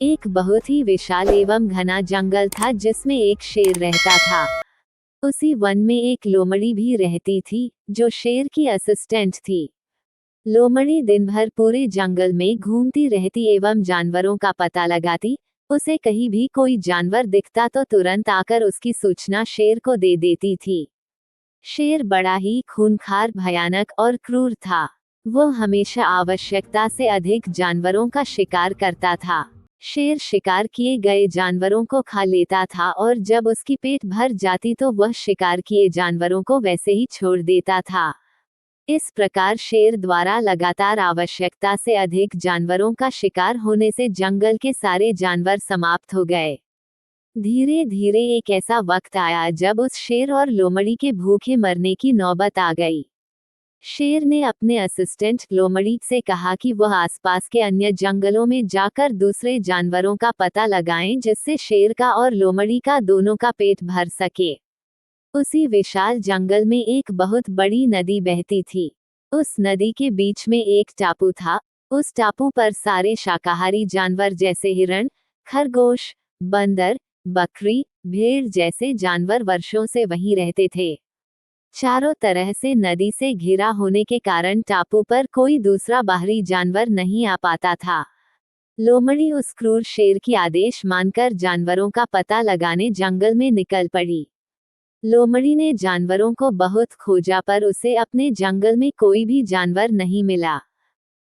एक बहुत ही विशाल एवं घना जंगल था जिसमें एक शेर रहता था। उसी वन में एक लोमड़ी भी रहती थी, जो शेर की असिस्टेंट थी। लोमड़ी दिन भर पूरे जंगल में घूमती रहती एवं जानवरों का पता लगाती। उसे कहीं भी कोई जानवर दिखता तो तुरंत आकर उसकी सूचना शेर को दे देती थी। शेर बड़ा ही खूंखार, भयानक और क्रूर था। वो हमेशा आवश्यकता से अधिक जानवरों का शिकार करता था। शेर शिकार किए गए जानवरों को खा लेता था और जब उसकी पेट भर जाती तो वह शिकार किए जानवरों को वैसे ही छोड़ देता था। इस प्रकार शेर द्वारा लगातार आवश्यकता से अधिक जानवरों का शिकार होने से जंगल के सारे जानवर समाप्त हो गए। धीरे धीरे एक ऐसा वक्त आया जब उस शेर और लोमड़ी के भूखे मरने की नौबत आ गई। शेर ने अपने असिस्टेंट लोमड़ी से कहा कि वह आसपास के अन्य जंगलों में जाकर दूसरे जानवरों का पता लगाएं जिससे शेर का और लोमड़ी का दोनों का पेट भर सके। उसी विशाल जंगल में एक बहुत बड़ी नदी बहती थी। उस नदी के बीच में एक टापू था। उस टापू पर सारे शाकाहारी जानवर जैसे हिरण, खरगोश, बंदर, बकरी, भेड़ जैसे जानवर वर्षों से वहीं रहते थे। चारों तरह से नदी से घिरा होने के कारण टापू पर कोई दूसरा बाहरी जानवर नहीं आ पाता था। लोमड़ी उस क्रूर शेर की आदेश मानकर जानवरों का पता लगाने जंगल में निकल पड़ी। लोमड़ी ने जानवरों को बहुत खोजा पर उसे अपने जंगल में कोई भी जानवर नहीं मिला।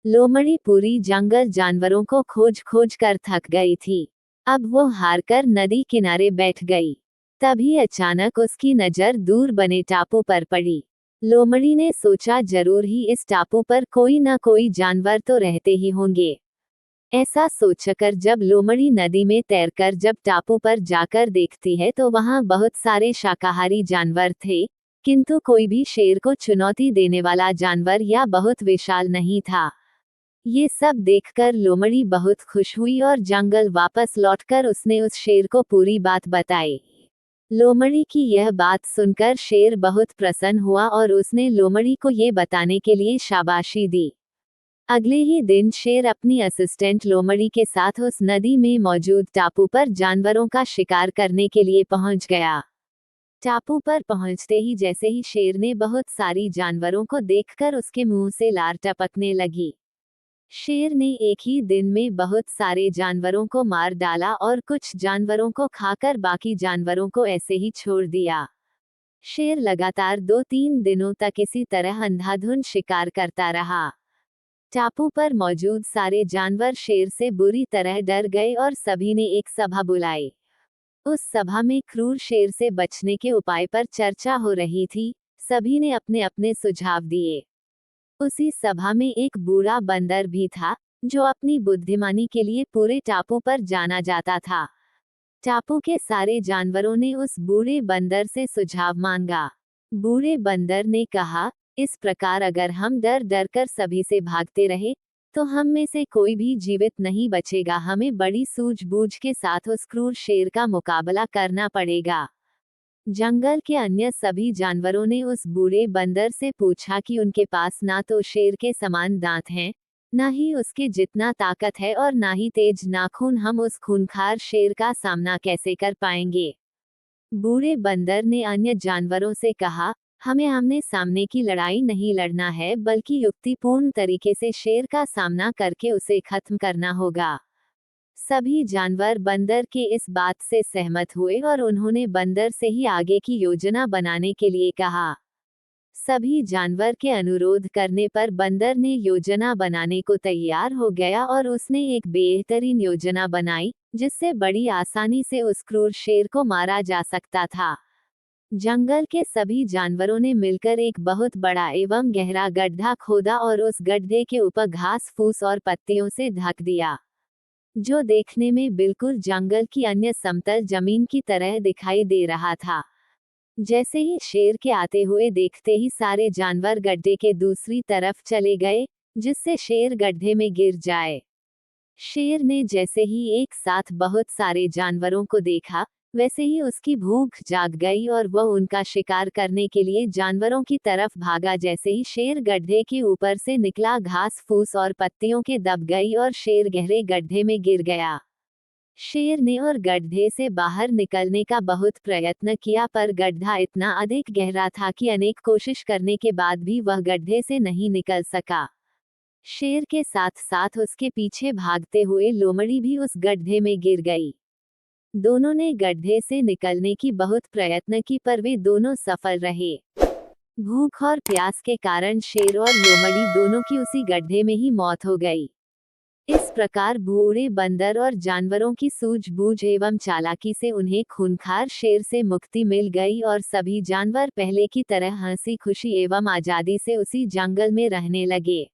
लोमड़ी पूरी जंगल जानवरों को खोज खोज कर थक गई थी। अब वो हारकर नदी किनारे बैठ गई। तभी अचानक उसकी नजर दूर बने टापू पर पड़ी। लोमड़ी ने सोचा जरूर ही इस टापू पर कोई न कोई जानवर तो रहते ही होंगे। ऐसा सोचकर जब लोमड़ी नदी में तैरकर जब टापू पर जाकर देखती है तो वहां बहुत सारे शाकाहारी जानवर थे, किंतु कोई भी शेर को चुनौती देने वाला जानवर या बहुत विशाल नहीं था। ये सब देखकर लोमड़ी बहुत खुश हुई और जंगल वापस लौटकर उसने उस शेर को पूरी बात बताई। लोमड़ी की यह बात सुनकर शेर बहुत प्रसन्न हुआ और उसने लोमड़ी को ये बताने के लिए शाबाशी दी। अगले ही दिन शेर अपनी असिस्टेंट लोमड़ी के साथ उस नदी में मौजूद टापू पर जानवरों का शिकार करने के लिए पहुंच गया। टापू पर पहुंचते ही जैसे ही शेर ने बहुत सारी जानवरों को देखकर उसके मुंह से लार टपकने लगी। शेर ने एक ही दिन में बहुत सारे जानवरों को मार डाला और कुछ जानवरों को खाकर बाकी जानवरों को ऐसे ही छोड़ दिया। शेर लगातार 2-3 दिनों तक इसी तरह अंधाधुंध शिकार करता रहा। टापू पर मौजूद सारे जानवर शेर से बुरी तरह डर गए और सभी ने एक सभा बुलाई। उस सभा में क्रूर शेर से बचने के उपाय पर चर्चा हो रही थी। सभी ने अपने अपने सुझाव दिए। उसी सभा में एक बूढ़ा बंदर भी था, जो अपनी बुद्धिमानी के लिए पूरे टापू पर जाना जाता था। टापू के सारे जानवरों ने उस बूढ़े बंदर से सुझाव मांगा। बूढ़े बंदर ने कहा, इस प्रकार अगर हम डर डर कर सभी से भागते रहे, तो हम में से कोई भी जीवित नहीं बचेगा। हमें बड़ी सूझबूझ के साथ उस क्रूर शेर का मुकाबला करना पड़ेगा। जंगल के अन्य सभी जानवरों ने उस बूढ़े बंदर से पूछा कि उनके पास ना तो शेर के समान दांत हैं, ना ही उसके जितना ताकत है और ना ही तेज नाखून। हम उस खूंखार शेर का सामना कैसे कर पाएंगे? बूढ़े बंदर ने अन्य जानवरों से कहा, हमें आमने सामने की लड़ाई नहीं लड़ना है, बल्कि युक्तिपूर्ण तरीके से शेर का सामना करके उसे खत्म करना होगा। सभी जानवर बंदर के इस बात से सहमत हुए और उन्होंने बंदर से ही आगे की योजना बनाने के लिए कहा। सभी जानवर के अनुरोध करने पर बंदर ने योजना बनाने को तैयार हो गया और उसने एक बेहतरीन योजना बनाई, जिससे बड़ी आसानी से उस क्रूर शेर को मारा जा सकता था। जंगल के सभी जानवरों ने मिलकर एक बहुत बड़ा एवं गहरा गड्ढा खोदा और उस गड्ढे के ऊपर घास फूस और पत्तियों से ढक दिया, जो देखने में बिल्कुल जंगल की अन्य समतल जमीन की तरह दिखाई दे रहा था। जैसे ही शेर के आते हुए देखते ही सारे जानवर गड्ढे के दूसरी तरफ चले गए, जिससे शेर गड्ढे में गिर जाए। शेर ने जैसे ही एक साथ बहुत सारे जानवरों को देखा, वैसे ही उसकी भूख जाग गई और वह उनका शिकार करने के लिए जानवरों की तरफ भागा। जैसे ही शेर गड्ढे के ऊपर से निकला, घास फूस और पत्तियों के दब गई और शेर गहरे गड्ढे में गिर गया। शेर ने और गड्ढे से बाहर निकलने का बहुत प्रयत्न किया, पर गड्ढा इतना अधिक गहरा था कि अनेक कोशिश करने के बाद भी वह गड्ढे से नहीं निकल सका। शेर के साथ साथ उसके पीछे भागते हुए लोमड़ी भी उस गड्ढे में गिर गई। दोनों ने गड्ढे से निकलने की बहुत प्रयत्न की, पर वे दोनों सफल रहे। भूख और प्यास के कारण शेर और लोमड़ी दोनों की उसी गड्ढे में ही मौत हो गई। इस प्रकार बूढ़े बंदर और जानवरों की सूझबूझ एवं चालाकी से उन्हें खूंखार शेर से मुक्ति मिल गई और सभी जानवर पहले की तरह हंसी खुशी एवं आजादी से उसी जंगल में रहने लगे।